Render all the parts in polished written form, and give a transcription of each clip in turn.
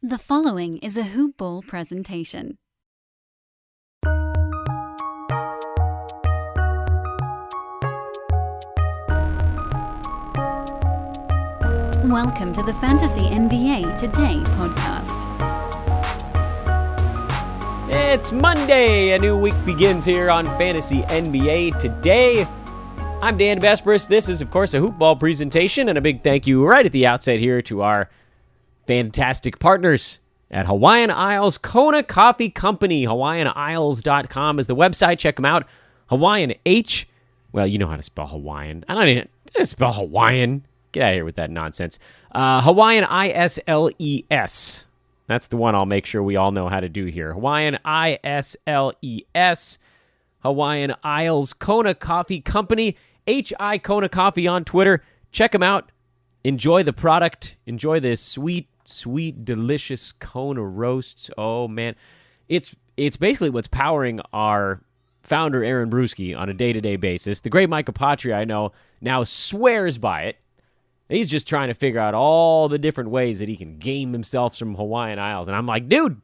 The following is a Hoop Ball presentation. Welcome to the Fantasy NBA Today podcast. It's Monday. A new week begins here on Fantasy NBA Today. I'm Dan Besbris. This is, of course, a Hoop Ball presentation, and a big thank you right at the outset here to our fantastic partners at Hawaiian Isles Kona Coffee Company. HawaiianIsles.com is the website. Check them out. Hawaiian well, you know how to spell Hawaiian. I don't even spell Hawaiian. Get out of here with that nonsense. Hawaiian ISLES. That's the one I'll make sure we all know how to do here. Hawaiian ISLES. Hawaiian Isles Kona Coffee Company. HI Kona Coffee on Twitter. Check them out. Enjoy the product. Enjoy this sweet, delicious Kona roasts. Oh, man. It's basically what's powering our founder, Aaron Brewski, on a day-to-day basis. The great Mike Apotria, I know, now swears by it. He's just trying to figure out all the different ways that he can game himself from Hawaiian Isles. And I'm like, dude,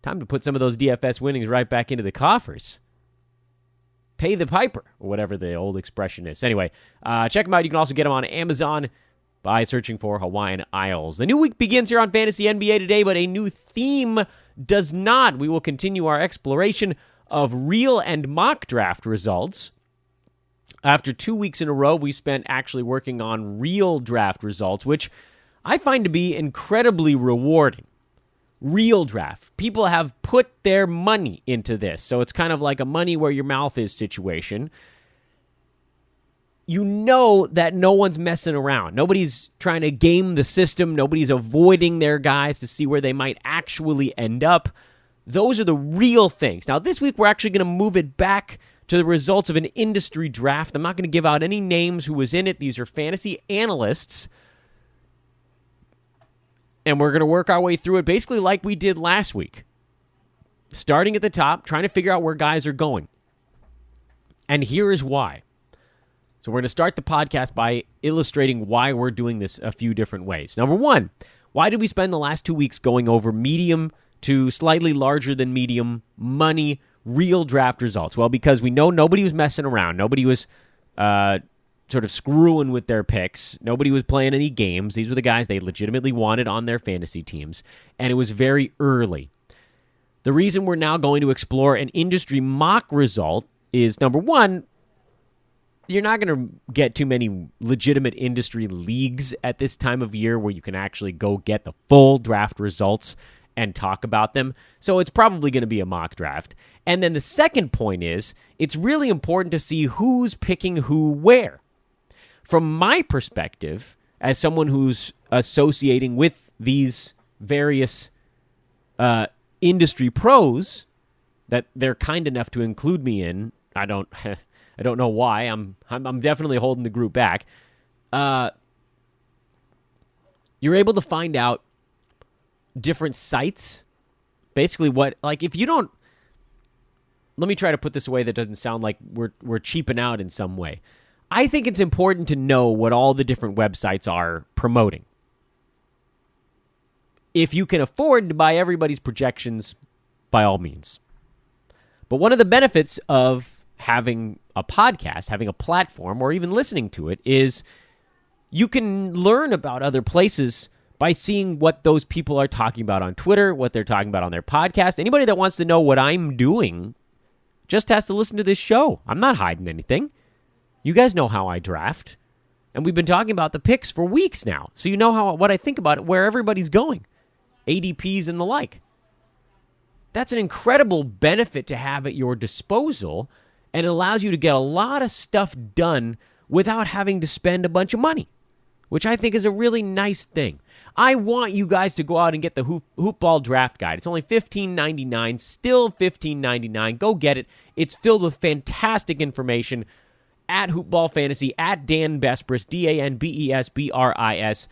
time to put some of those DFS winnings right back into the coffers. Pay the piper, or whatever the old expression is. Anyway, check them out. You can also get them on Amazon by searching for Hawaiian Isles. The new week begins here on Fantasy NBA Today, but a new theme does not. We will continue our exploration of real and mock draft results. After 2 weeks in a row, we spent actually working on real draft results, which I find to be incredibly rewarding. Real draft. People have put their money into this, so it's kind of like a money where your mouth is situation. You know that no one's messing around. Nobody's trying to game the system. Nobody's avoiding their guys to see where they might actually end up. Those are the real things. Now, this week, we're actually going to move it back to the results of an industry draft. I'm not going to give out any names who was in it. These are fantasy analysts. And we're going to work our way through it basically like we did last week. Starting at the top, trying to figure out where guys are going. And here is why. So we're going to start the podcast by illustrating why we're doing this a few different ways. Number one, why did we spend the last 2 weeks going over medium to slightly larger than medium money real draft results? Well, because we know nobody was messing around. Nobody was sort of screwing with their picks. Nobody was playing any games. These were the guys they legitimately wanted on their fantasy teams, and it was very early. The reason we're now going to explore an industry mock result is, number one, you're not going to get too many legitimate industry leagues at this time of year where you can actually go get the full draft results and talk about them. So it's probably going to be a mock draft. And then the second point is, it's really important to see who's picking who where. From my perspective, as someone who's associating with these various industry pros that they're kind enough to include me in, I don't know why. I'm definitely holding the group back. You're able to find out different sites. Basically, if you don't. Let me try to put this away that doesn't sound like we're cheaping out in some way. I think it's important to know what all the different websites are promoting. If you can afford to buy everybody's projections, by all means. But one of the benefits of having a podcast, having a platform, or even listening to it is you can learn about other places by seeing what those people are talking about on Twitter, what they're talking about on their podcast. Anybody that wants to know what I'm doing just has to listen to this show. I'm not hiding anything. You guys know how I draft. And we've been talking about the picks for weeks now. So you know what I think about it, where everybody's going. ADPs and the like. That's an incredible benefit to have at your disposal, and it allows you to get a lot of stuff done without having to spend a bunch of money, which I think is a really nice thing. I want you guys to go out and get the Hoop Ball Draft Guide. It's only $15.99, still $15.99. Go get it. It's filled with fantastic information at Hoop Ball Fantasy, at Dan Besbris, DanBesbris.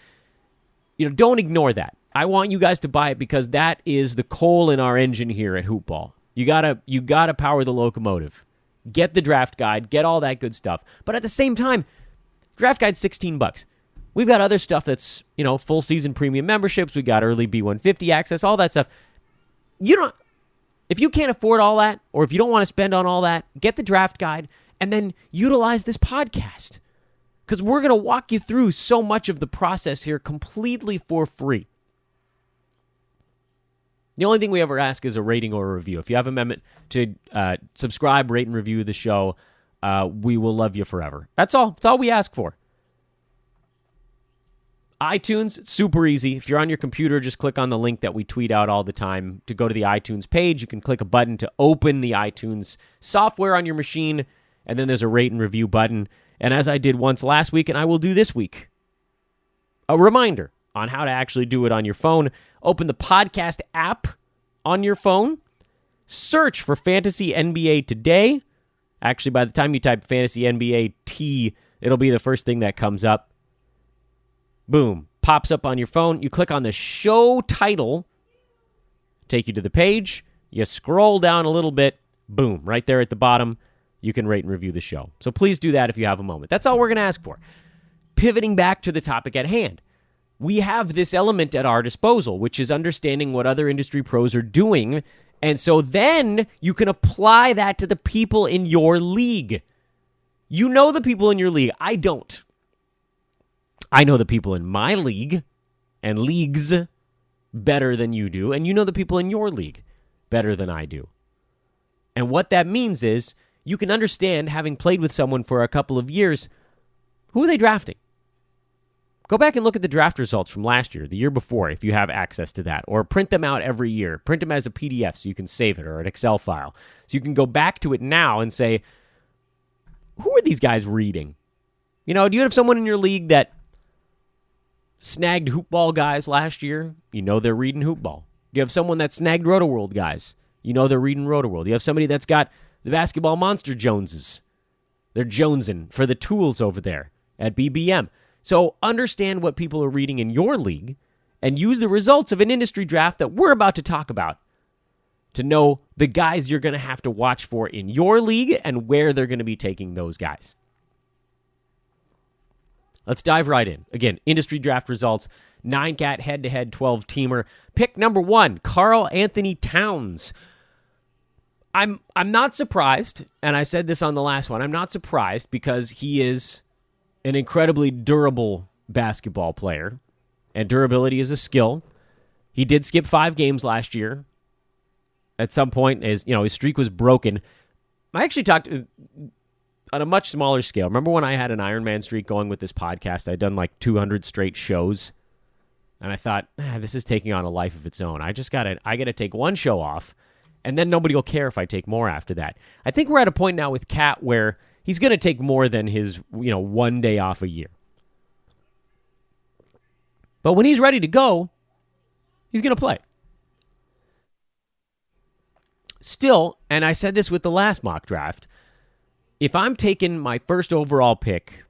Don't ignore that. I want you guys to buy it because that is the coal in our engine here at Hoop Ball. You gotta power the locomotive. Get the draft guide, get all that good stuff. But at the same time, draft guide's $16. We've got other stuff that's, full season premium memberships. We got early B150 access, all that stuff. If you can't afford all that, or if you don't want to spend on all that, get the draft guide and then utilize this podcast. Because we're going to walk you through so much of the process here completely for free. The only thing we ever ask is a rating or a review. If you have an amendment to subscribe, rate, and review the show, we will love you forever. That's all. That's all we ask for. iTunes, it's super easy. If you're on your computer, just click on the link that we tweet out all the time to go to the iTunes page. You can click a button to open the iTunes software on your machine, and then there's a rate and review button. And as I did once last week, and I will do this week, a reminder on how to actually do it on your phone. Open the podcast app on your phone. Search for Fantasy NBA Today. Actually, by the time you type Fantasy NBA T, it'll be the first thing that comes up. Boom. Pops up on your phone. You click on the show title. Take you to the page. You scroll down a little bit. Boom. Right there at the bottom, you can rate and review the show. So please do that if you have a moment. That's all we're going to ask for. Pivoting back to the topic at hand. We have this element at our disposal, which is understanding what other industry pros are doing. And so then you can apply that to the people in your league. You know the people in your league. I don't. I know the people in my league and leagues better than you do. And you know the people in your league better than I do. And what that means is you can understand, having played with someone for a couple of years, who are they drafting? Go back and look at the draft results from last year, the year before, if you have access to that, or print them out every year. Print them as a PDF so you can save it, or an Excel file. So you can go back to it now and say, who are these guys reading? Do you have someone in your league that snagged hoopball guys last year? You know they're reading hoopball. Do you have someone that snagged Roto-World guys? You know they're reading Roto-World. You have somebody that's got the basketball monster Joneses. They're jonesing for the tools over there at BBM. So understand what people are reading in your league and use the results of an industry draft that we're about to talk about to know the guys you're going to have to watch for in your league and where they're going to be taking those guys. Let's dive right in. Again, industry draft results, 9-cat head-to-head 12-teamer. Pick number 1, Karl-Anthony Towns. I'm not surprised, and I said this on the last one, I'm not surprised because he is an incredibly durable basketball player, and durability is a skill. He did skip 5 games last year. At some point, his streak was broken. I actually talked on a much smaller scale. Remember when I had an Ironman streak going with this podcast? I'd done like 200 straight shows, and I thought, this is taking on a life of its own. I gotta take one show off, and then nobody will care if I take more after that. I think we're at a point now with Cat where he's going to take more than his, one day off a year. But when he's ready to go, he's going to play. Still, and I said this with the last mock draft, if I'm taking my first overall pick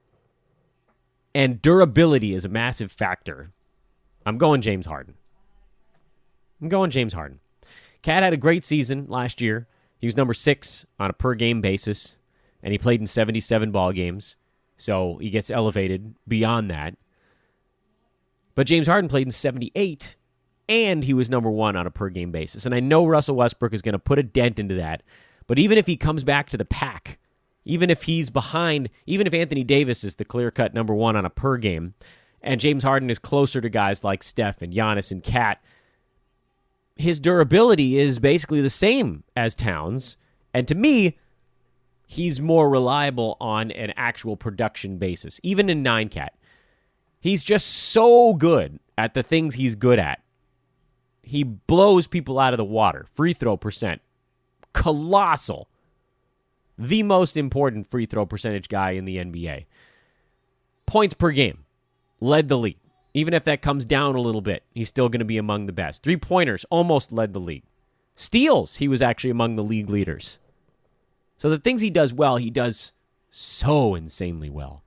and durability is a massive factor, I'm going James Harden. Cat had a great season last year. He was number 6 on a per-game basis, and he played in 77 ball games, so he gets elevated beyond that. But James Harden played in 78, and he was number 1 on a per-game basis. And I know Russell Westbrook is going to put a dent into that, but even if he comes back to the pack, even if he's behind, even if Anthony Davis is the clear-cut number 1 on a per-game, and James Harden is closer to guys like Steph and Giannis and Kat, his durability is basically the same as Towns, and to me, he's more reliable on an actual production basis, even in 9-cat. He's just so good at the things he's good at. He blows people out of the water. Free throw percent, colossal. The most important free throw percentage guy in the NBA. Points per game, led the league. Even if that comes down a little bit, he's still going to be among the best. 3-pointers almost led the league. Steals, he was actually among the league leaders. So the things he does well, he does so insanely well.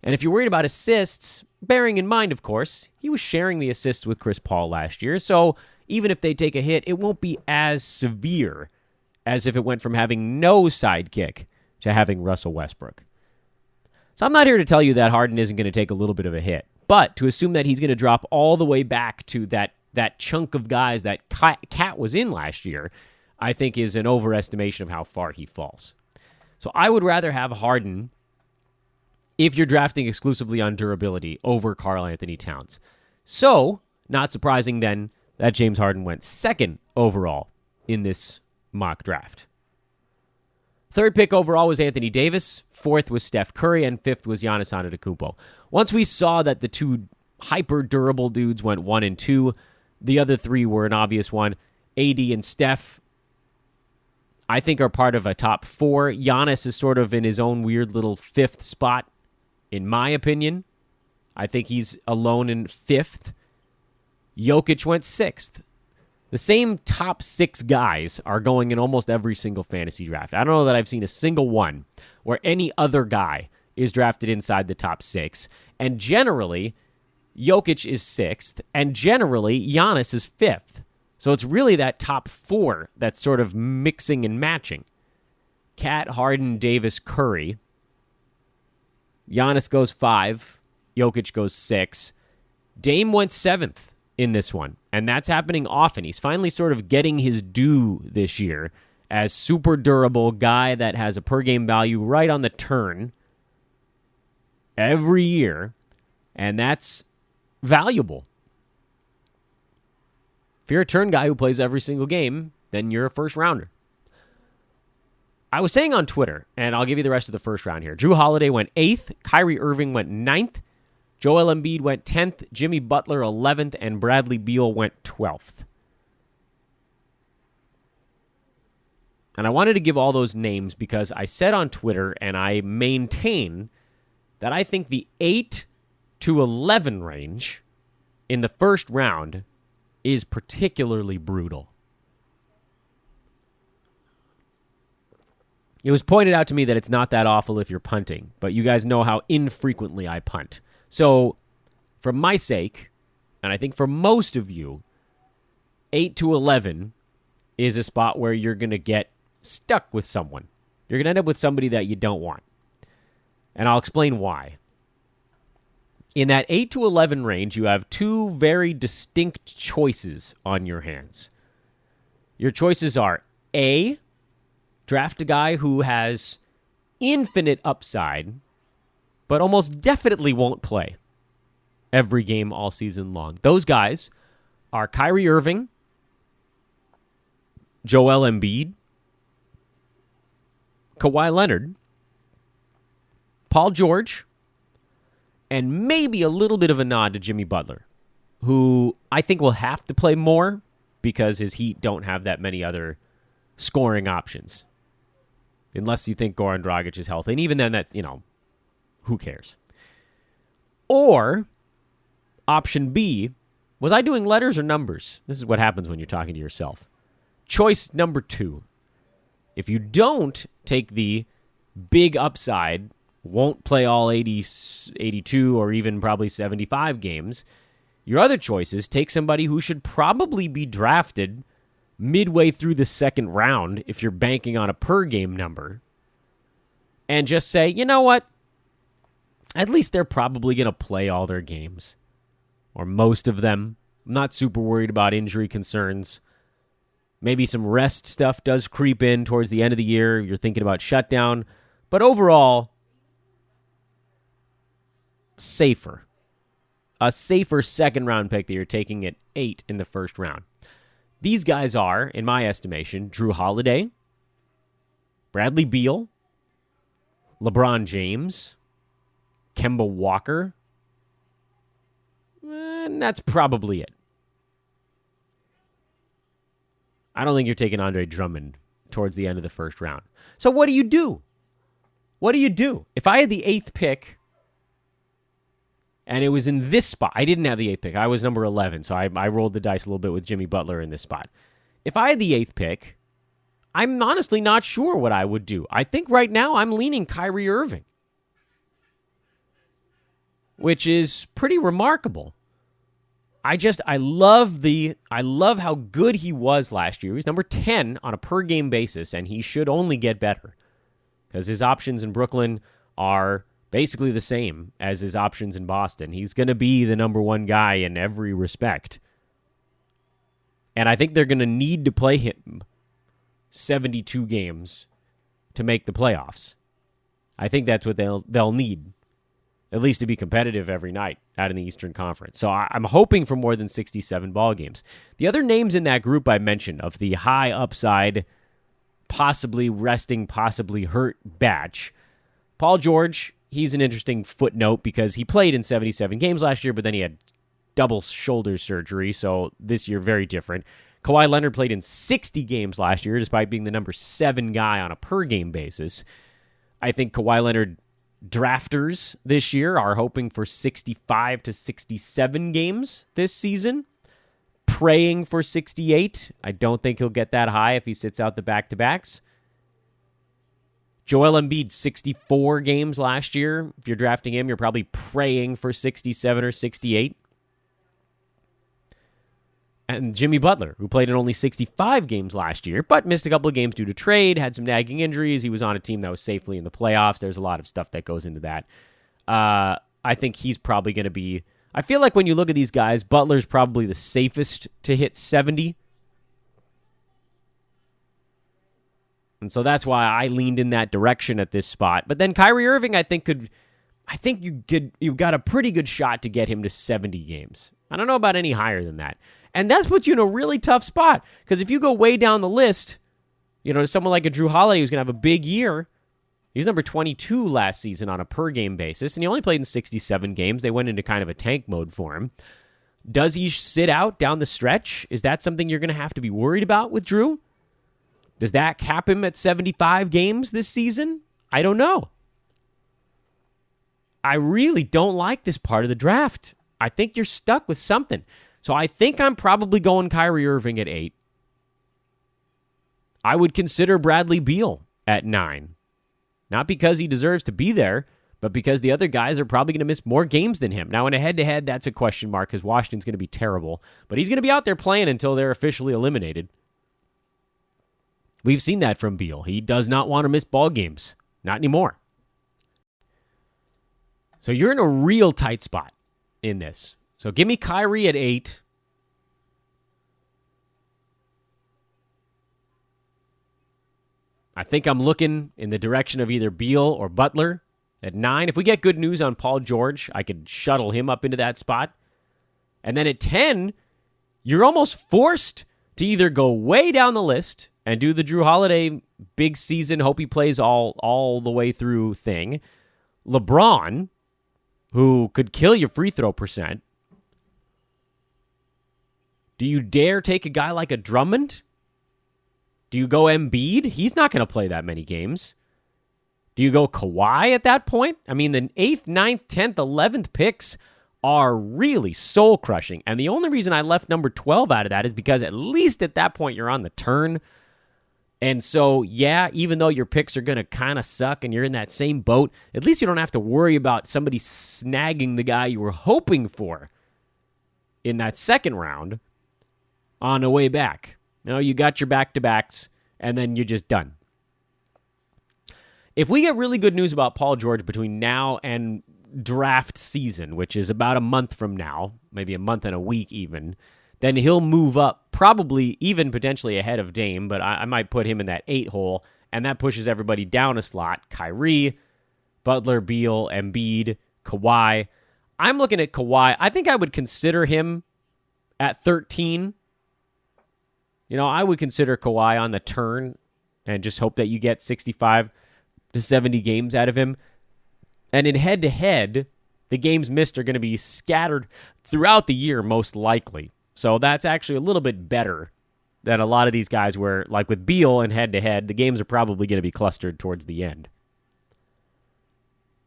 And if you're worried about assists, bearing in mind, of course, he was sharing the assists with Chris Paul last year, so even if they take a hit, it won't be as severe as if it went from having no sidekick to having Russell Westbrook. So I'm not here to tell you that Harden isn't going to take a little bit of a hit, but to assume that he's going to drop all the way back to that chunk of guys that Cat was in last year, I think is an overestimation of how far he falls. So I would rather have Harden, if you're drafting exclusively on durability, over Karl-Anthony Towns. So, not surprising then that James Harden went second overall in this mock draft. Third pick overall was Anthony Davis. Fourth was Steph Curry. And fifth was Giannis Antetokounmpo. Once we saw that the two hyper-durable dudes went 1 and 2, the other three were an obvious one. AD and Steph, I think, are part of a top 4. Giannis is sort of in his own weird little 5th spot, in my opinion. I think he's alone in 5th. Jokic went 6th. The same top 6 guys are going in almost every single fantasy draft. I don't know that I've seen a single one where any other guy is drafted inside the top 6. And generally, Jokic is 6th, and generally, Giannis is 5th. So it's really that top 4 that's sort of mixing and matching. Cat, Harden, Davis, Curry. Giannis goes 5. Jokic goes 6. Dame went 7th in this one, and that's happening often. He's finally sort of getting his due this year as super durable guy that has a per-game value right on the turn every year, and that's valuable. If you're a turn guy who plays every single game, then you're a first-rounder. I was saying on Twitter, and I'll give you the rest of the first round here. Jrue Holiday went 8th. Kyrie Irving went 9th. Joel Embiid went 10th. Jimmy Butler 11th. And Bradley Beal went 12th. And I wanted to give all those names because I said on Twitter, and I maintain, that I think the 8 to 11 range in the first round is particularly brutal. It was pointed out to me that it's not that awful if you're punting, but you guys know how infrequently I punt. So, for my sake, and I think for most of you, 8 to 11 is a spot where you're going to get stuck with someone. You're going to end up with somebody that you don't want. And I'll explain why. In that 8 to 11 range, you have 2 very distinct choices on your hands. Your choices are A, draft a guy who has infinite upside, but almost definitely won't play every game all season long. Those guys are Kyrie Irving, Joel Embiid, Kawhi Leonard, Paul George, and maybe a little bit of a nod to Jimmy Butler, who I think will have to play more because his Heat don't have that many other scoring options. Unless you think Goran Dragic is healthy. And even then, that, who cares? Or, option B, was I doing letters or numbers? This is what happens when you're talking to yourself. Choice number 2. If you don't take the big upside, won't play all 80, 82, or even probably 75 games, your other choices take somebody who should probably be drafted midway through the second round if you're banking on a per-game number, and just say, you know what? At least they're probably going to play all their games, or most of them. I'm not super worried about injury concerns. Maybe some rest stuff does creep in towards the end of the year. You're thinking about shutdown. But overall, safer. A safer second-round pick that you're taking at 8 in the first round. These guys are, in my estimation, Jrue Holiday, Bradley Beal, LeBron James, Kemba Walker, and that's probably it. I don't think you're taking Andre Drummond towards the end of the first round. So what do you do? What do you do? If I had the 8th pick and it was in this spot, I didn't have the 8th pick. I was number 11, so I rolled the dice a little bit with Jimmy Butler in this spot. If I had the 8th pick, I'm honestly not sure what I would do. I think right now I'm leaning Kyrie Irving, which is pretty remarkable. I love how good he was last year. He's number 10 on a per game basis, and he should only get better because his options in Brooklyn are basically the same as his options in Boston. He's going to be the number one guy in every respect. And I think they're going to need to play him 72 games to make the playoffs. I think that's what they'll need, at least to be competitive every night out in the Eastern Conference. So I'm hoping for more than 67 ball games. The other names in that group I mentioned of the high upside, possibly resting, possibly hurt batch, Paul George, he's an interesting footnote because he played in 77 games last year, but then he had double shoulder surgery, so this year very different. Kawhi Leonard played in 60 games last year, despite being the number 7 guy on a per-game basis. I think Kawhi Leonard drafters this year are hoping for 65 to 67 games this season, praying for 68. I don't think he'll get that high if he sits out the back-to-backs. Joel Embiid, 64 games last year. If you're drafting him, you're probably praying for 67 or 68. And Jimmy Butler, who played in only 65 games last year, but missed a couple of games due to trade, had some nagging injuries. He was on a team that was safely in the playoffs. There's a lot of stuff that goes into that. I think he's probably going to be... I feel like when you look at these guys, Butler's probably the safest to hit 70. And so that's why I leaned in that direction at this spot. But then Kyrie Irving, you've got a pretty good shot to get him to 70 games. I don't know about any higher than that. And that's puts you in a really tough spot. Because if you go way down the list, someone like a Drew Holiday who's going to have a big year, he was number 22 last season on a per-game basis, and he only played in 67 games. They went into kind of a tank mode for him. Does he sit out down the stretch? Is that something you're going to have to be worried about with Drew? Does that cap him at 75 games this season? I don't know. I really don't like this part of the draft. I think you're stuck with something. So I think I'm probably going Kyrie Irving at 8. I would consider Bradley Beal at 9. Not because he deserves to be there, but because the other guys are probably going to miss more games than him. Now, in a head-to-head, that's a question mark because Washington's going to be terrible. But he's going to be out there playing until they're officially eliminated. We've seen that from Beal. He does not want to miss ball games. Not anymore. So you're in a real tight spot in this. So give me Kyrie at 8. I think I'm looking in the direction of either Beal or Butler at 9. If we get good news on Paul George, I could shuttle him up into that spot. And then at 10, you're almost forced to either go way down the list and do the Drew Holiday big season, hope he plays all the way through thing. LeBron, who could kill your free throw percent. Do you dare take a guy like a Drummond? Do you go Embiid? He's not going to play that many games. Do you go Kawhi at that point? I mean, the 8th, 9th, 10th, 11th picks are really soul-crushing. And the only reason I left number 12 out of that is because at least at that point you're on the turn. And so, yeah, even though your picks are going to kind of suck and you're in that same boat, at least you don't have to worry about somebody snagging the guy you were hoping for in that second round on the way back. You got your back-to-backs, and then you're just done. If we get really good news about Paul George between now and draft season, which is about a month from now, maybe a month and a week even, then he'll move up, probably even potentially ahead of Dame, but I might put him in that 8 hole, and that pushes everybody down a slot. Kyrie, Butler, Beal, Embiid, Kawhi. I'm looking at Kawhi. I think I would consider him at 13. I would consider Kawhi on the turn and just hope that you get 65 to 70 games out of him. And in head-to-head, the games missed are going to be scattered throughout the year, most likely. So that's actually a little bit better than a lot of these guys where, like with Beal and head-to-head, the games are probably going to be clustered towards the end.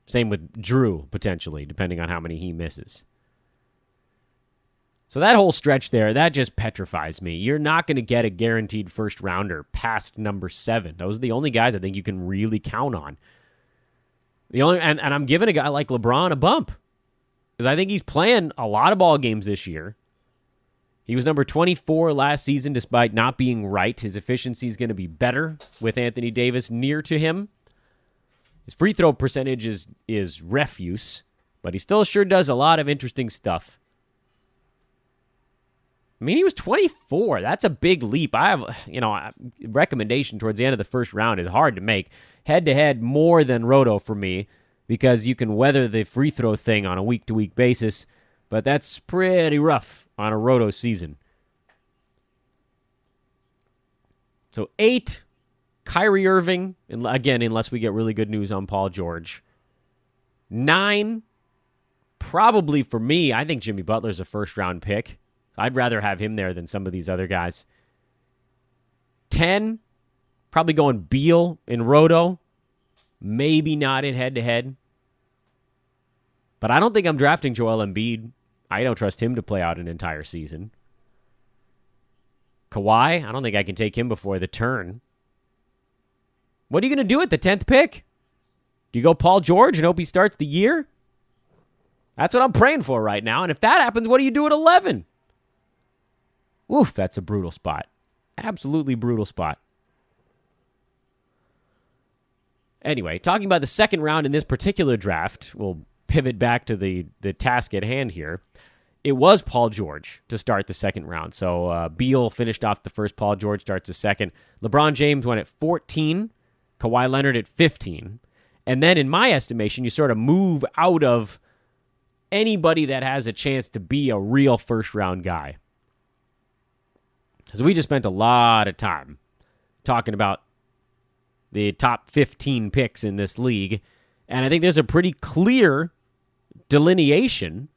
Same with Drew, potentially, depending on how many he misses. So that whole stretch there, that just petrifies me. You're not going to get a guaranteed first rounder past number 7. Those are the only guys I think you can really count on. And I'm giving a guy like LeBron a bump because I think he's playing a lot of ball games this year. He was number 24 last season despite not being right. His efficiency is going to be better with Anthony Davis near to him. His free throw percentage is refuse, but he still sure does a lot of interesting stuff. I mean, he was 24. That's a big leap. I have, recommendation towards the end of the first round is hard to make. Head-to-head, more than Roto for me, because you can weather the free throw thing on a week-to-week basis, but that's pretty rough on a Roto season. So 8, Kyrie Irving, and again, unless we get really good news on Paul George. 9, probably for me, I think Jimmy Butler's a first-round pick. I'd rather have him there than some of these other guys. 10, probably going Beal in Roto. Maybe not in head-to-head. But I don't think I'm drafting Joel Embiid. I don't trust him to play out an entire season. Kawhi, I don't think I can take him before the turn. What are you going to do at the 10th pick? Do you go Paul George and hope he starts the year? That's what I'm praying for right now. And if that happens, what do you do at 11? Oof, that's a brutal spot. Absolutely brutal spot. Anyway, talking about the second round in this particular draft, we'll pivot back to the task at hand here. It was Paul George to start the second round. So Beal finished off the first. Paul George starts the second. LeBron James went at 14. Kawhi Leonard at 15. And then in my estimation, you sort of move out of anybody that has a chance to be a real first-round guy. Because we just spent a lot of time talking about the top 15 picks in this league. And I think there's a pretty clear delineation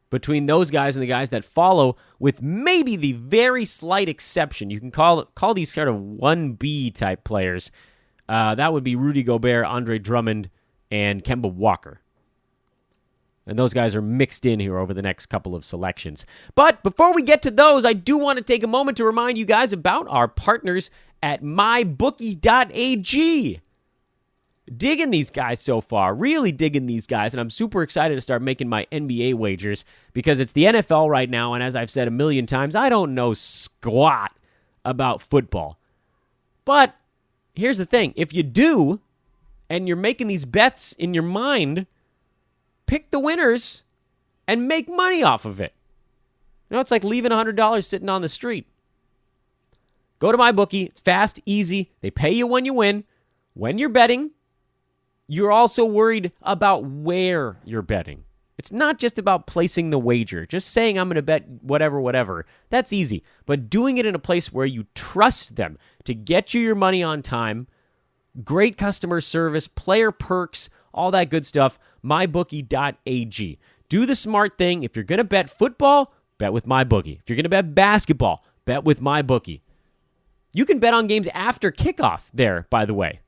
between those guys and the guys that follow, with maybe the very slight exception. You can call these sort of 1B type players. That would be Rudy Gobert, Andre Drummond, and Kemba Walker. And those guys are mixed in here over the next couple of selections. But before we get to those, I do want to take a moment to remind you guys about our partners at mybookie.ag. Digging these guys so far, really digging these guys, and I'm super excited to start making my NBA wagers because it's the NFL right now, and as I've said a million times, I don't know squat about football. But here's the thing. If you do, and you're making these bets in your mind, pick the winners and make money off of it. It's like leaving $100 sitting on the street. Go to MyBookie. It's fast, easy. They pay you when you win. When you're betting, you're also worried about where you're betting. It's not just about placing the wager. Just saying I'm going to bet whatever. That's easy. But doing it in a place where you trust them to get you your money on time, great customer service, player perks, all that good stuff, mybookie.ag. Do the smart thing. If you're going to bet football, bet with MyBookie. If you're going to bet basketball, bet with MyBookie. You can bet on games after kickoff there, by the way.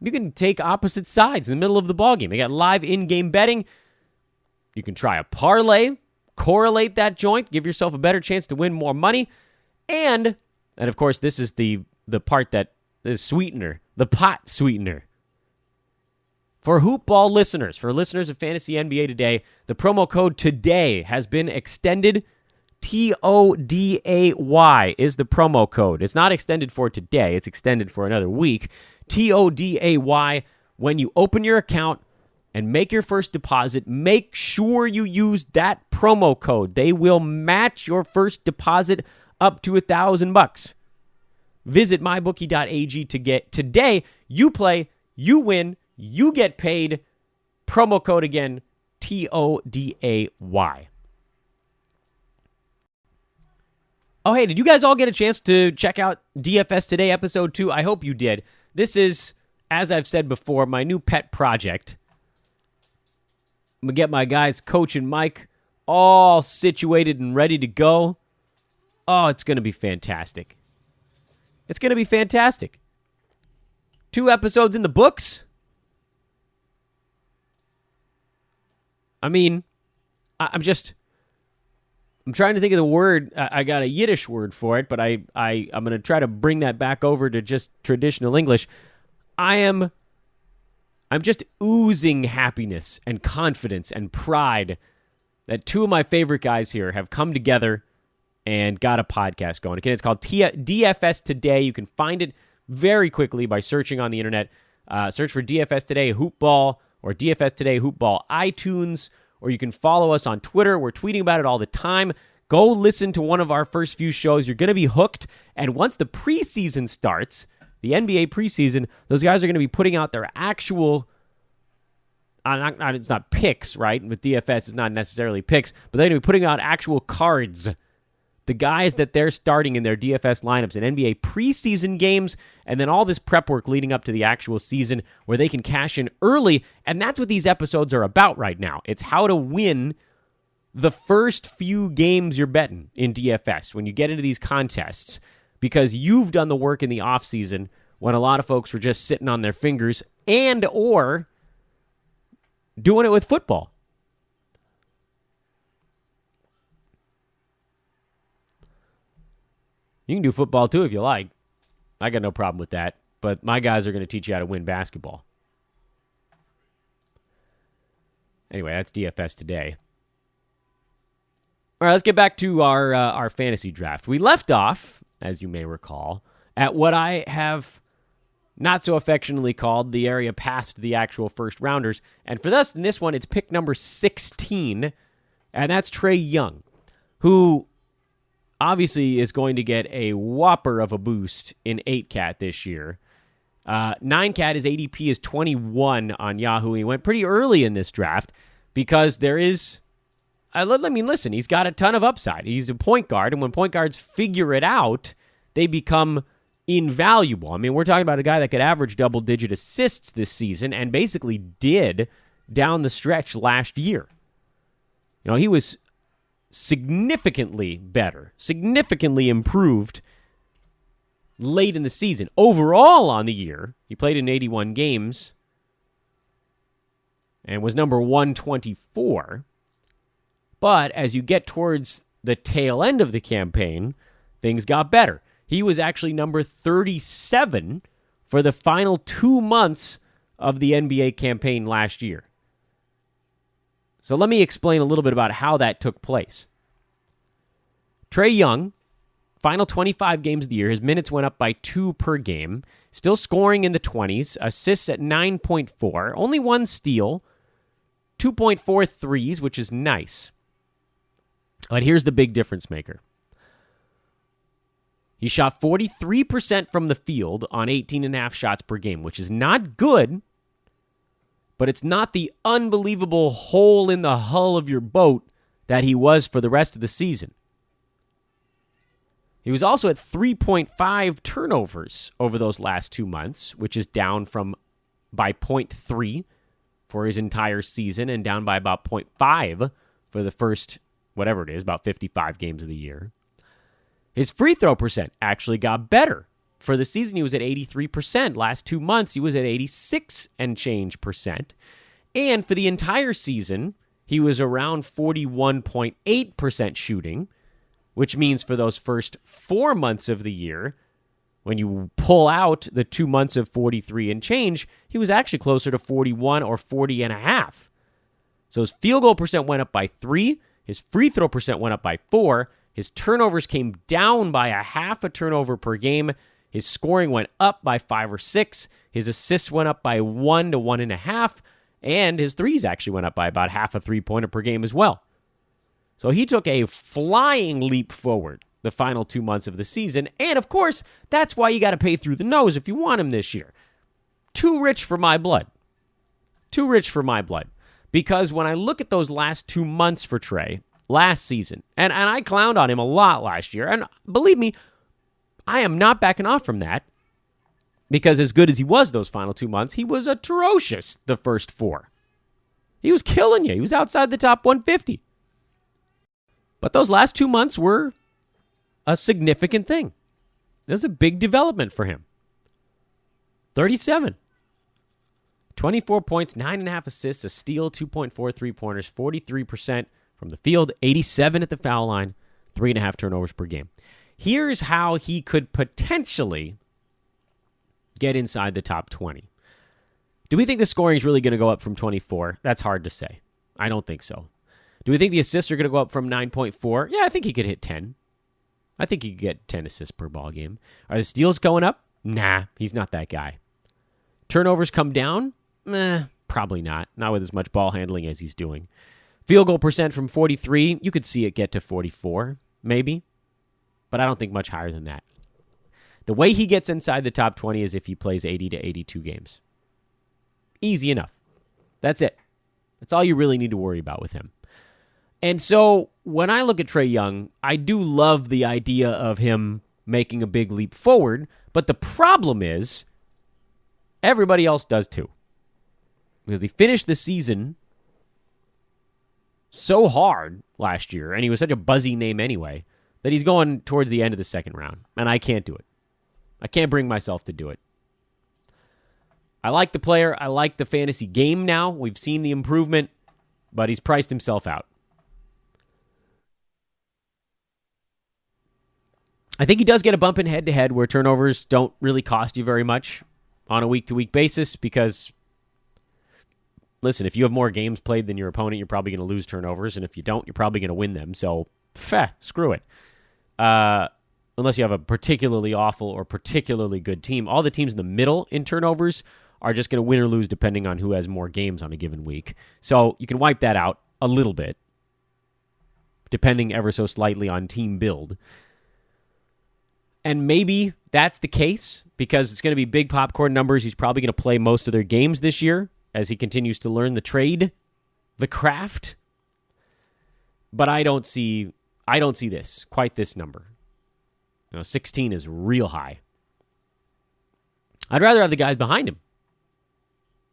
You can take opposite sides in the middle of the ballgame. They got live in-game betting. You can try a parlay, correlate that joint, give yourself a better chance to win more money. And of course, this is the part that is sweetener, the pot sweetener. For hoopball listeners, for listeners of Fantasy NBA Today, the promo code TODAY has been extended. TODAY is the promo code. It's not extended for today. It's extended for another week. TODAY. When you open your account and make your first deposit, make sure you use that promo code. They will match your first deposit up to $1,000. Visit mybookie.ag to get today. You play, you win, you get paid. Promo code again, TODAY. Oh, hey, did you guys all get a chance to check out DFS Today Episode 2? I hope you did. This is, as I've said before, my new pet project. I'm going to get my guys, Coach and Mike, all situated and ready to go. Oh, it's going to be fantastic. It's going to be fantastic. 2 episodes in the books. I mean, I'm trying to think of the word. I got a Yiddish word for it, but I'm going to try to bring that back over to just traditional English. I'm just oozing happiness and confidence and pride that 2 of my favorite guys here have come together and got a podcast going. Again, it's called DFS Today. You can find it very quickly by searching on the internet. Search for DFS Today Hoopball or DFS Today Hoopball iTunes, or you can follow us on Twitter. We're tweeting about it all the time. Go listen to one of our first few shows. You're going to be hooked. And once the preseason starts, the NBA preseason, those guys are going to be putting out their actual, it's not picks, right? With DFS, it's not necessarily picks, but they're going to be putting out actual cards. The guys that they're starting in their DFS lineups in NBA preseason games, and then all this prep work leading up to the actual season where they can cash in early. And that's what these episodes are about right now. It's how to win the first few games you're betting in DFS when you get into these contests, because you've done the work in the offseason when a lot of folks were just sitting on their fingers and or doing it with football. You can do football too if you like. I got no problem with that, but my guys are going to teach you how to win basketball. Anyway, that's DFS Today. All right, let's get back to our fantasy draft. We left off, as you may recall, at what I have not so affectionately called the area past the actual first rounders. And for us, in this one, it's pick number 16, and that's Trey Young, who obviously is going to get a whopper of a boost in 8-cat this year. 9-cat, his ADP is 21 on Yahoo. He went pretty early in this draft because there is... listen, he's got a ton of upside. He's a point guard, and when point guards figure it out, they become invaluable. I mean, we're talking about a guy that could average double-digit assists this season and basically did down the stretch last year. You know, he was significantly better, significantly improved late in the season. Overall on the year, he played in 81 games and was number 124. But as you get towards the tail end of the campaign, things got better. He was actually number 37 for the final 2 months of the NBA campaign last year. So let me explain a little bit about how that took place. Trey Young, final 25 games of the year, his minutes went up by 2 per game, still scoring in the 20s, assists at 9.4, only 1 steal, 2.4 threes, which is nice. But here's the big difference maker. He shot 43% from the field on 18.5 shots per game, which is not good, but it's not the unbelievable hole in the hull of your boat that he was for the rest of the season. He was also at 3.5 turnovers over those last 2 months, which is down by 0.3 for his entire season and down by about 0.5 for the first, whatever it is, about 55 games of the year. His free throw percent actually got better. For the season, he was at 83%. Last 2 months, he was at 86 and change percent. And for the entire season, he was around 41.8% shooting, which means for those first 4 months of the year, when you pull out the 2 months of 43 and change, he was actually closer to 41 or 40.5. So his field goal percent went up by 3. His free throw percent went up by 4. His turnovers came down by a half a turnover per game. His scoring went up by 5 or 6. His assists went up by 1 to 1.5. And his threes actually went up by about half a three-pointer per game as well. So he took a flying leap forward the final 2 months of the season. And, of course, that's why you got to pay through the nose if you want him this year. Too rich for my blood. Too rich for my blood. Because when I look at those last 2 months for Trey, last season, and I clowned on him a lot last year, and believe me, I am not backing off from that, because as good as he was those final 2 months, he was atrocious the first 4. He was killing you. He was outside the top 150. But those last 2 months were a significant thing. It was a big development for him. 37. 24 points, 9.5 assists, a steal, 2.4 three-pointers, 43% from the field, 87 at the foul line, 3.5 turnovers per game. Here's how he could potentially get inside the top 20. Do we think the scoring is really going to go up from 24? That's hard to say. I don't think so. Do we think the assists are going to go up from 9.4? Yeah, I think he could hit 10. I think he could get 10 assists per ball game. Are the steals going up? Nah, he's not that guy. Turnovers come down? Probably not. Not with as much ball handling as he's doing. Field goal percent from 43, you could see it get to 44, maybe. But I don't think much higher than that. The way he gets inside the top 20 is if he plays 80 to 82 games. Easy enough. That's it. That's all you really need to worry about with him. And so when I look at Trey Young, I do love the idea of him making a big leap forward, but the problem is everybody else does too. Because he finished the season so hard last year, and he was such a buzzy name anyway, that he's going towards the end of the second round, and I can't do it. I can't bring myself to do it. I like the player. I like the fantasy game now. We've seen the improvement, but he's priced himself out. I think he does get a bump in head-to-head where turnovers don't really cost you very much on a week-to-week basis because, listen, if you have more games played than your opponent, you're probably going to lose turnovers, and if you don't, you're probably going to win them. So, screw it. Unless you have a particularly awful or particularly good team. All the teams in the middle in turnovers are just going to win or lose depending on who has more games on a given week. So you can wipe that out a little bit, depending ever so slightly on team build. And maybe that's the case because it's going to be big popcorn numbers. He's probably going to play most of their games this year as he continues to learn the trade, the craft. But I don't see quite this number. 16 is real high. I'd rather have the guys behind him.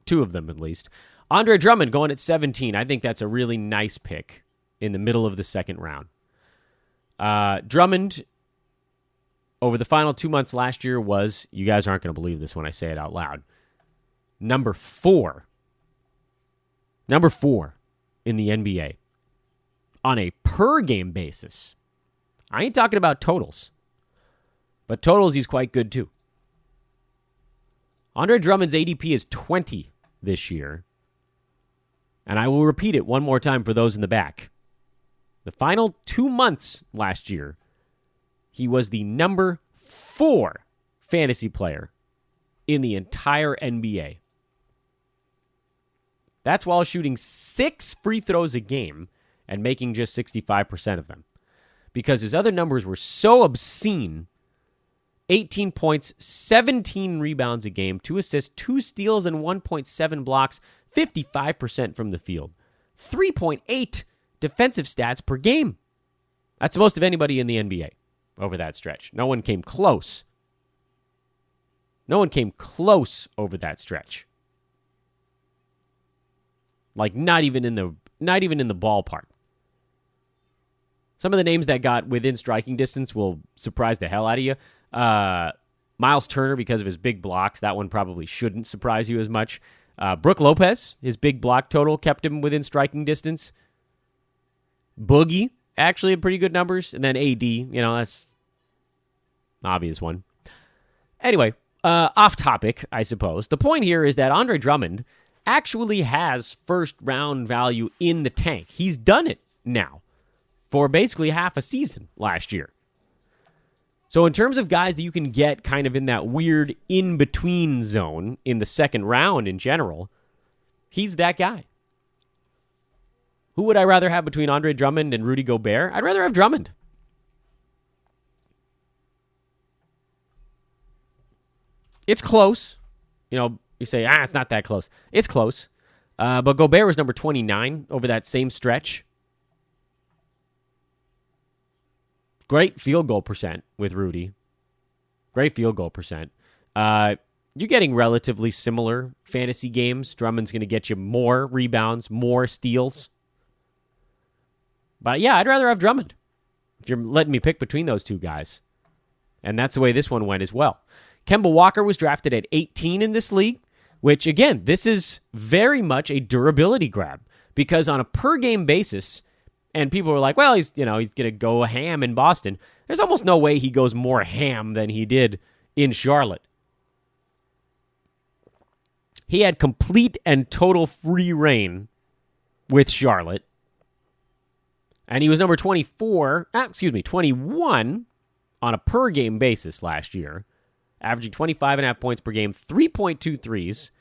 2 of them, at least. Andre Drummond going at 17. I think that's a really nice pick in the middle of the second round. Drummond, over the final 2 months last year, was, you guys aren't going to believe this when I say it out loud, number 4. Number 4 in the NBA on a per-game basis. I ain't talking about totals. But totals, he's quite good, too. Andre Drummond's ADP is 20 this year. And I will repeat it one more time for those in the back. The final 2 months last year, he was the number 4 fantasy player in the entire NBA. That's while shooting 6 free throws a game and making just 65% of them. Because his other numbers were so obscene. 18 points, 17 rebounds a game, 2 assists, 2 steals, and 1.7 blocks, 55% from the field. 3.8 defensive stats per game. That's most of anybody in the NBA over that stretch. No one came close. No one came close over that stretch. Like not even in the ballpark. Some of the names that got within striking distance will surprise the hell out of you. Miles Turner, because of his big blocks, that one probably shouldn't surprise you as much. Brook Lopez, his big block total kept him within striking distance. Boogie, actually had pretty good numbers. And then AD, that's an obvious one. Anyway, off topic, I suppose. The point here is that Andre Drummond actually has first-round value in the tank. He's done it now for basically half a season last year. So in terms of guys that you can get kind of in that weird in-between zone in the second round in general, he's that guy. Who would I rather have between Andre Drummond and Rudy Gobert? I'd rather have Drummond. It's close. You say, it's not that close. It's close. But Gobert was number 29 over that same stretch. Great field goal percent with Rudy. Great field goal percent. You're getting relatively similar fantasy games. Drummond's going to get you more rebounds, more steals. But yeah, I'd rather have Drummond if you're letting me pick between those two guys. And that's the way this one went as well. Kemba Walker was drafted at 18 in this league, which, again, this is very much a durability grab because on a per-game basis, and people were like, well, he's going to go ham in Boston. There's almost no way he goes more ham than he did in Charlotte. He had complete and total free reign with Charlotte. And he was number 21 on a per-game basis last year. averaging 25.5 points per game, 3.2 threes,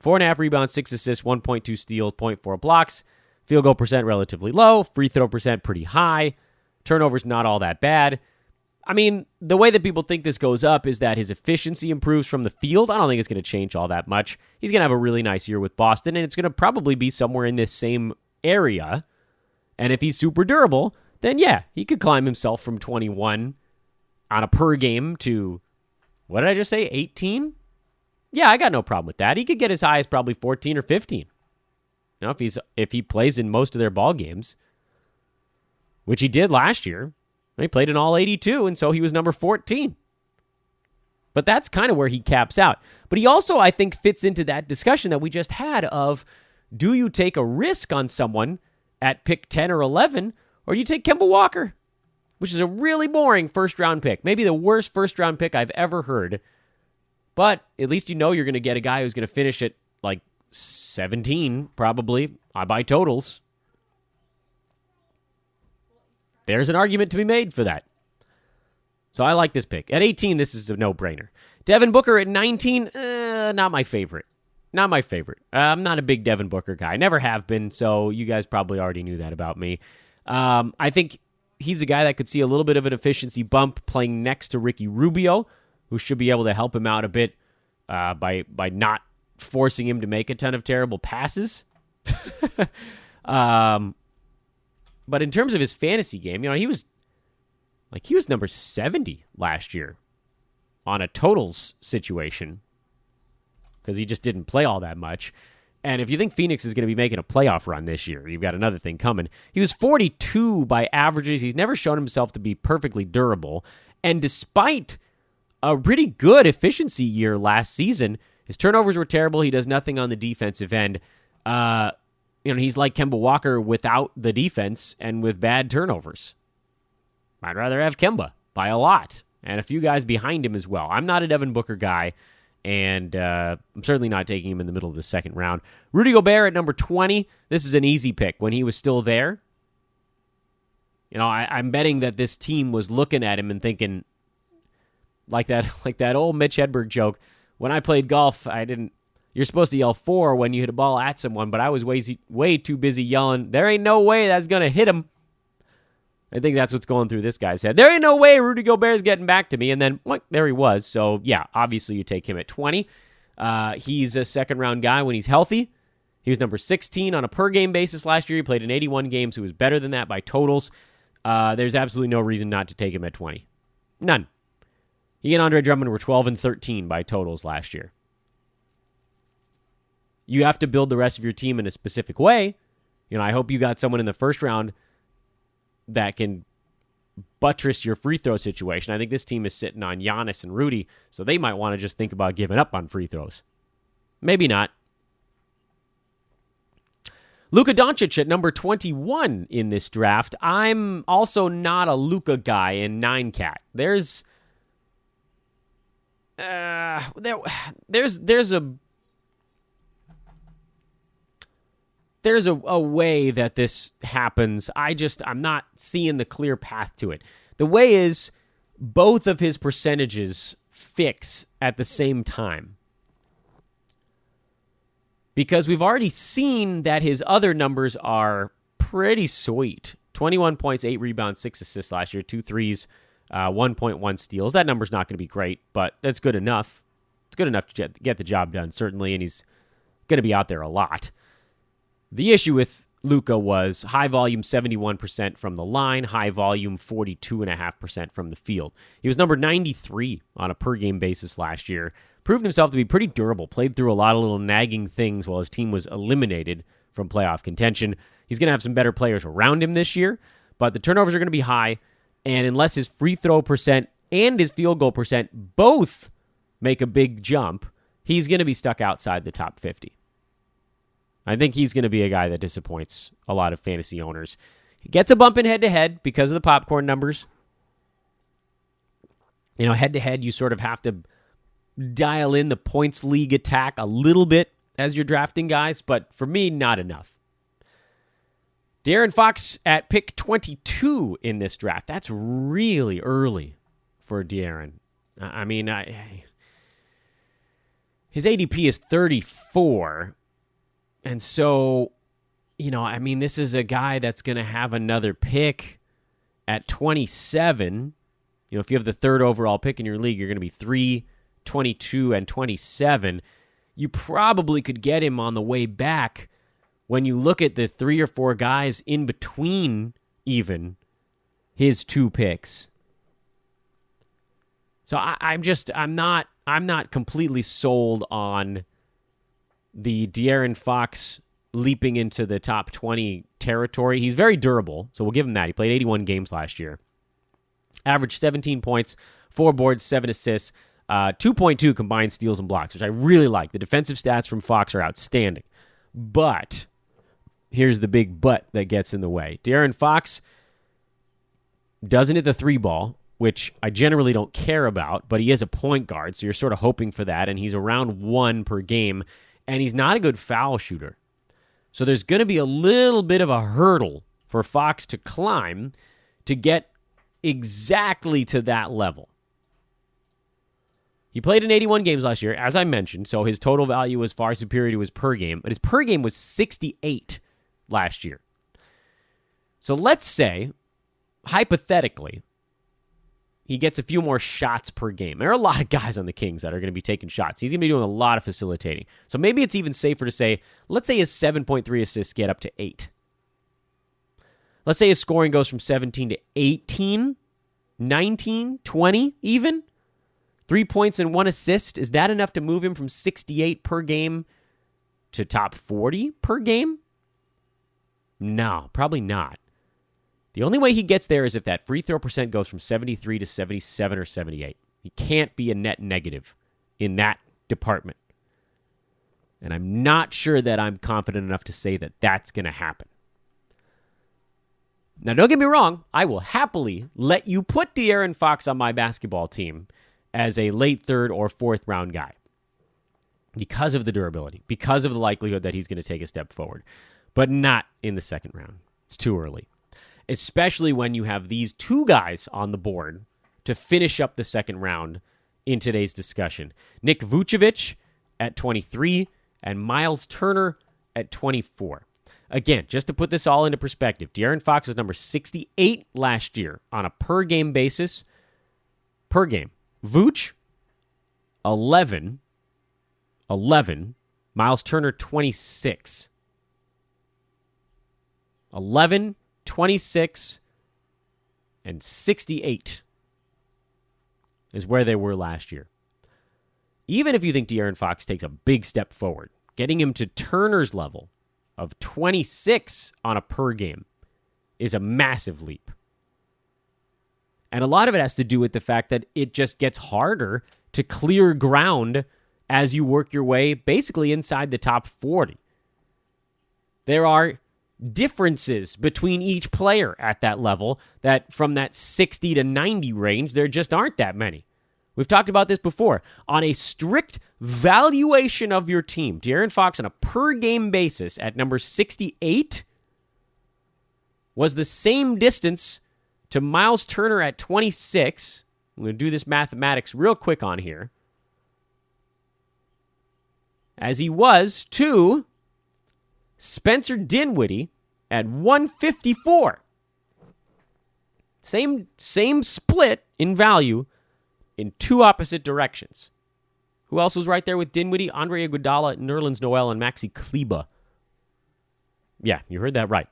4.5 rebounds, 6 assists, 1.2 steals, 0.4 blocks. Field goal percent relatively low, free throw percent pretty high, turnovers not all that bad. I mean, the way that people think this goes up is that his efficiency improves from the field. I don't think it's going to change all that much. He's going to have a really nice year with Boston, and it's going to probably be somewhere in this same area. And if he's super durable, then yeah, he could climb himself from 21 on a per game to, what did I just say, 18? Yeah, I got no problem with that. He could get as high as probably 14 or 15. You know, if he plays in most of their ball games, which he did last year. He played in all 82, and so he was number 14. But that's kind of where he caps out. But he also, I think, fits into that discussion that we just had of, do you take a risk on someone at pick 10 or 11, or do you take Kemba Walker, which is a really boring first-round pick, maybe the worst first-round pick I've ever heard. But at least you know you're going to get a guy who's going to finish at like 17, probably, by totals. There's an argument to be made for that. So I like this pick. At 18, this is a no-brainer. Devin Booker at 19, not my favorite. Not my favorite. I'm not a big Devin Booker guy. I never have been, so you guys probably already knew that about me. I think he's a guy that could see a little bit of an efficiency bump playing next to Ricky Rubio, who should be able to help him out a bit by not forcing him to make a ton of terrible passes. But in terms of his fantasy game, you know, he was number 70 last year on a totals situation because he just didn't play all that much. And if you think Phoenix is going to be making a playoff run this year, you've got another thing coming. He was 42 by averages. He's never shown himself to be perfectly durable. And despite a pretty good efficiency year last season, his turnovers were terrible. He does nothing on the defensive end. You know, he's like Kemba Walker without the defense and with bad turnovers. I'd rather have Kemba by a lot and a few guys behind him as well. I'm not a Devin Booker guy, and I'm certainly not taking him in the middle of the second round. Rudy Gobert at number 20. This is an easy pick when he was still there. You know, I'm betting that this team was looking at him and thinking, like that old Mitch Hedberg joke, when I played golf, you're supposed to yell 4 when you hit a ball at someone, but I was way too busy yelling, there ain't no way that's going to hit him. I think that's what's going through this guy's head. There ain't no way Rudy Gobert's getting back to me. And then, there he was. So, yeah, obviously you take him at 20. He's a second-round guy when he's healthy. He was number 16 on a per-game basis last year. He played in 81 games. He was better than that by totals. There's absolutely no reason not to take him at 20. None. He and Andre Drummond were 12 and 13 by totals last year. You have to build the rest of your team in a specific way. You know, I hope you got someone in the first round that can buttress your free throw situation. I think this team is sitting on Giannis and Rudy, so they might want to just think about giving up on free throws. Maybe not. Luka Doncic at number 21 in this draft. I'm also not a Luka guy in 9-cat. There's a way that this happens. I'm not seeing the clear path to it. The way is both of his percentages fix at the same time. Because we've already seen that his other numbers are pretty sweet. 21 points, 8 rebounds, 6 assists last year, 2 threes, 1.1 steals. That number's not going to be great, but that's good enough. It's good enough to get the job done, certainly, and he's going to be out there a lot. The issue with Luka was high volume 71% from the line, high volume 42.5% from the field. He was number 93 on a per-game basis last year. Proved himself to be pretty durable, played through a lot of little nagging things while his team was eliminated from playoff contention. He's going to have some better players around him this year, but the turnovers are going to be high, and unless his free throw percent and his field goal percent both make a big jump, he's going to be stuck outside the top 50. I think he's going to be a guy that disappoints a lot of fantasy owners. He gets a bump in head-to-head because of the popcorn numbers. You know, head-to-head, you sort of have to dial in the points league attack a little bit as you're drafting guys, but for me, not enough. Darren Fox at pick 22 in this draft. That's really early for Darren. I mean, his ADP is 34. And so, this is a guy that's going to have another pick at 27. If you have the third overall pick in your league, you're going to be 3, 22, and 27. You probably could get him on the way back when you look at the 3 or 4 guys in between even his 2 picks. So I'm not completely sold on the De'Aaron Fox leaping into the top 20 territory. He's very durable, so we'll give him that. He played 81 games last year. Averaged 17 points, 4 boards, 7 assists, 2.2 combined steals and blocks, which I really like. The defensive stats from Fox are outstanding. But here's the big but that gets in the way. De'Aaron Fox doesn't hit the 3 ball, which I generally don't care about, but he is a point guard, so you're sort of hoping for that, and he's around 1 per game, and he's not a good foul shooter. So there's going to be a little bit of a hurdle for Fox to climb to get exactly to that level. He played in 81 games last year, as I mentioned, so his total value was far superior to his per game, but his per game was 68 last year. So let's say, hypothetically, he gets a few more shots per game. There are a lot of guys on the Kings that are going to be taking shots. He's going to be doing a lot of facilitating. So maybe it's even safer to say, let's say his 7.3 assists get up to 8. Let's say his scoring goes from 17 to 18, 19, 20 even. 3 points and 1 assist. Is that enough to move him from 68 per game to top 40 per game? No, probably not. The only way he gets there is if that free throw percent goes from 73 to 77 or 78. He can't be a net negative in that department. And I'm not sure that I'm confident enough to say that that's going to happen. Now, don't get me wrong. I will happily let you put De'Aaron Fox on my basketball team as a late 3rd or 4th round guy because of the durability, because of the likelihood that he's going to take a step forward, but not in the 2nd round. It's too early. Especially when you have these 2 guys on the board to finish up the 2nd round in today's discussion. Nick Vucevic at 23 and Miles Turner at 24. Again, just to put this all into perspective, De'Aaron Fox was number 68 last year on a per-game basis. Per game. Vooch, 11. Miles Turner, 26. 11, 26, and 68 is where they were last year. Even if you think De'Aaron Fox takes a big step forward, getting him to Turner's level of 26 on a per game is a massive leap. And a lot of it has to do with the fact that it just gets harder to clear ground as you work your way basically inside the top 40. There are differences between each player at that level that from that 60 to 90 range, there just aren't that many. We've talked about this before. On a strict valuation of your team, De'Aaron Fox on a per-game basis at number 68 was the same distance to Miles Turner at 26. I'm going to do this mathematics real quick on here. As he was to Spencer Dinwiddie at 154. Same split in value in 2 opposite directions. Who else was right there with Dinwiddie? Andre Iguodala, Nerlens Noel, and Maxi Kleber. Yeah, you heard that right.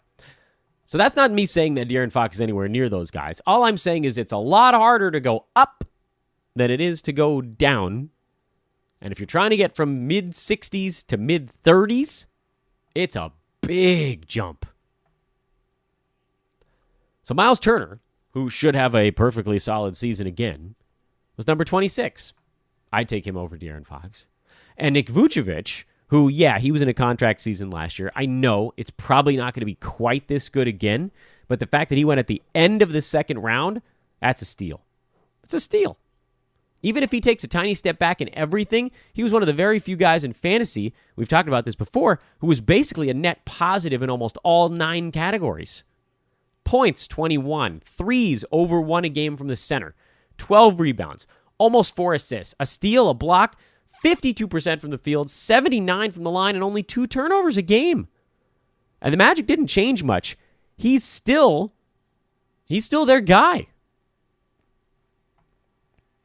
So that's not me saying that De'Aaron Fox is anywhere near those guys. All I'm saying is it's a lot harder to go up than it is to go down. And if you're trying to get from mid-60s to mid-30s, it's a big jump. So Miles Turner, who should have a perfectly solid season again, was number 26. I'd take him over De'Aaron Fox. And Nick Vucevic, who, yeah, he was in a contract season last year. I know it's probably not going to be quite this good again, but the fact that he went at the end of the 2nd round, that's a steal. It's a steal. Even if he takes a tiny step back in everything, he was one of the very few guys in fantasy, we've talked about this before, who was basically a net positive in almost all 9 categories. Points, 21. Threes, over 1 a game from the center. 12 rebounds. almost 4 assists, a steal, a block, 52% from the field, 79 from the line, and only 2 turnovers a game. And the Magic didn't change much. He's still their guy.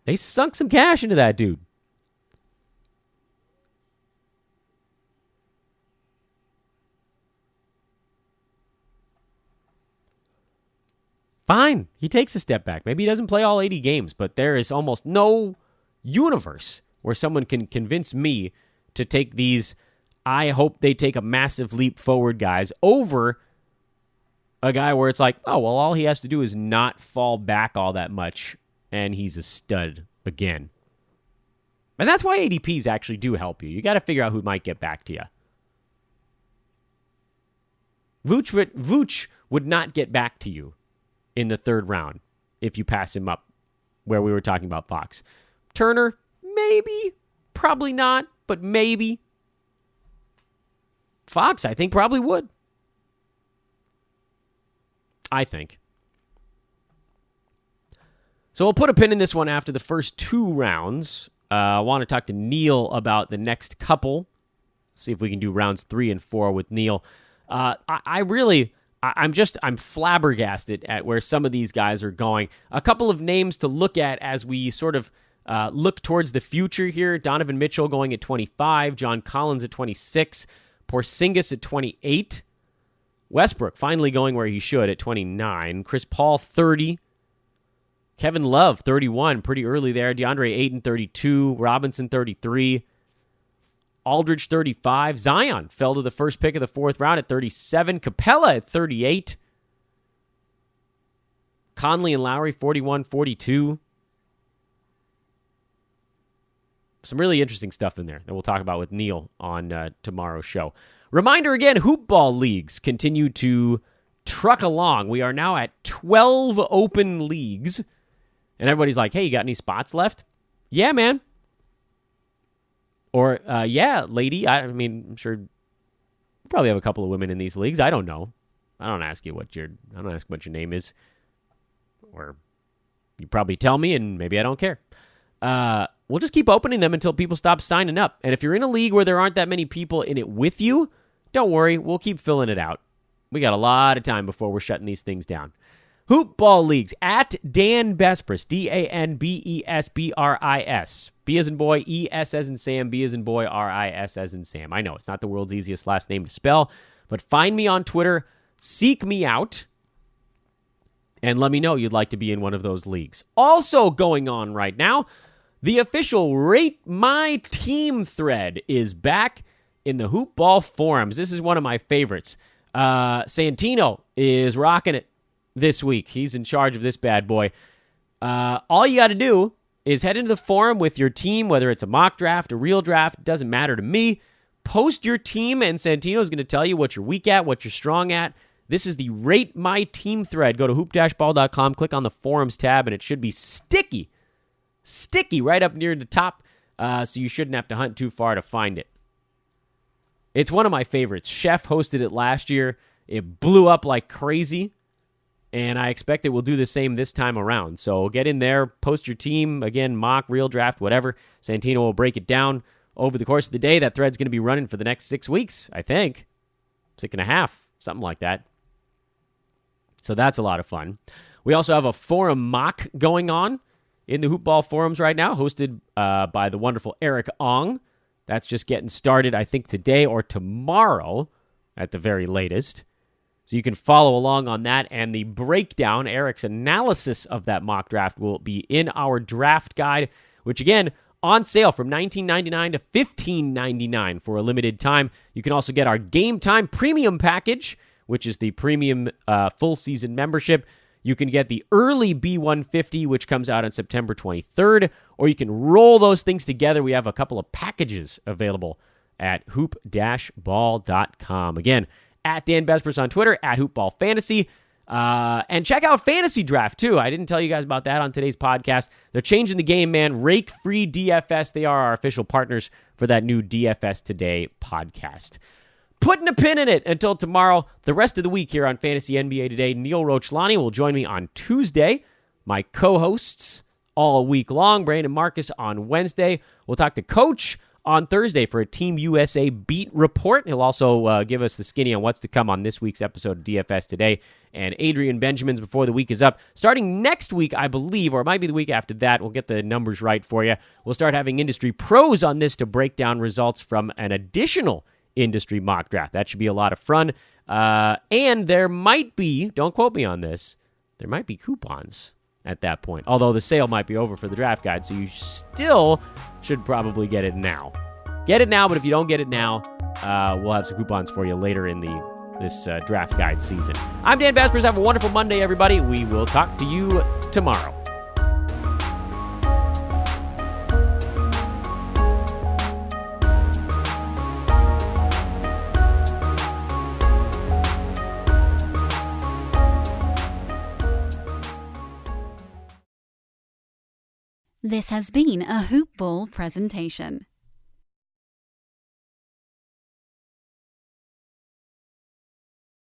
They sunk some cash into that dude. Fine, he takes a step back. Maybe he doesn't play all 80 games, but there is almost no universe where someone can convince me to take these, I hope they take a massive leap forward guys over a guy where it's like, oh, well, all he has to do is not fall back all that much, and he's a stud again. And that's why ADPs actually do help you. You got to figure out who might get back to you. Vooch would not get back to you in the 3rd round if you pass him up where we were talking about Fox. Turner, maybe. Probably not, but maybe. Fox, I think, probably would. I think. So we'll put a pin in this one after the first 2 rounds. I want to talk to Neil about the next couple. See if we can do rounds 3 and 4 with Neil. I'm flabbergasted at where some of these guys are going. A couple of names to look at as we sort of look towards the future here. Donovan Mitchell going at 25. John Collins at 26. Porzingis at 28. Westbrook finally going where he should at 29. Chris Paul, 30. Kevin Love, 31. Pretty early there. DeAndre Ayton, 32. Robinson, 33. Aldridge, 35. Zion fell to the first pick of the 4th round at 37. Capella at 38. Conley and Lowry, 41, 42. Some really interesting stuff in there that we'll talk about with Neil on tomorrow's show. Reminder again, hoop ball leagues continue to truck along. We are now at 12 open leagues. And everybody's like, hey, you got any spots left? Yeah, man. Or, yeah, lady. I mean, I'm sure you probably have a couple of women in these leagues. I don't know. I don't ask what your name is. Or you probably tell me, and maybe I don't care. We'll just keep opening them until people stop signing up. And if you're in a league where there aren't that many people in it with you, don't worry. We'll keep filling it out. We got a lot of time before we're shutting these things down. Hoop ball leagues at Dan Bespris, DANBESBRIS. B as in boy, ES as in Sam, B as in boy, RIS as in Sam. I know it's not the world's easiest last name to spell, but find me on Twitter, seek me out, and let me know you'd like to be in one of those leagues. Also going on right now, the official Rate My Team thread is back in the Hoop Ball forums. This is one of my favorites. Santino is rocking it this week. He's in charge of this bad boy. All you got to do is head into the forum with your team, whether it's a mock draft, a real draft, doesn't matter to me. Post your team, and Santino's going to tell you what you're weak at, what you're strong at. This is the Rate My Team thread. Go to hoop-ball.com, click on the forums tab, and it should be sticky right up near the top, so you shouldn't have to hunt too far to find it. It's one of my favorites. Chef hosted it last year. It blew up like crazy, and I expect it will do the same this time around. So get in there, post your team, again, mock, real draft, whatever. Santino will break it down over the course of the day. That thread's going to be running for the next 6 weeks, I think. 6.5, something like that. So that's a lot of fun. We also have a forum mock going on in the Hoop Ball forums right now, hosted by the wonderful Eric Ong. That's just getting started, I think, today or tomorrow at the very latest. So you can follow along on that, and the breakdown, Eric's analysis of that mock draft will be in our draft guide, which, again, on sale from $19.99 to $15.99 for a limited time. You can also get our Game Time Premium package, which is the premium full-season membership. You can get the early B150, which comes out on September 23rd, or you can roll those things together. We have a couple of packages available at hoop-ball.com. Again, at Dan Bespris on Twitter, at hoopballfantasy. And check out Fantasy Draft, too. I didn't tell you guys about that on today's podcast. They're changing the game, man. Rake-free DFS. They are our official partners for that new DFS Today podcast. Putting a pin in it until tomorrow. The rest of the week here on Fantasy NBA Today, Neil Rochlani will join me on Tuesday. My co-hosts all week long. Brandon Marcus on Wednesday. We'll talk to Coach on Thursday for a Team USA beat report. He'll also give us the skinny on what's to come on this week's episode of DFS Today. And Adrian Benjamin's before the week is up. Starting next week, I believe, or it might be the week after that, we'll get the numbers right for you. We'll start having industry pros on this to break down results from an additional industry mock draft. That should be a lot of fun. And there might be, don't quote me on this, there might be coupons at that point. Although the sale might be over for the draft guide, so you still should probably get it now. Get it now, but if you don't get it now, we'll have some coupons for you later in this draft guide season. I'm Dan Vespers. Have a wonderful Monday, everybody. We will talk to you tomorrow. This has been a Hoop Ball presentation.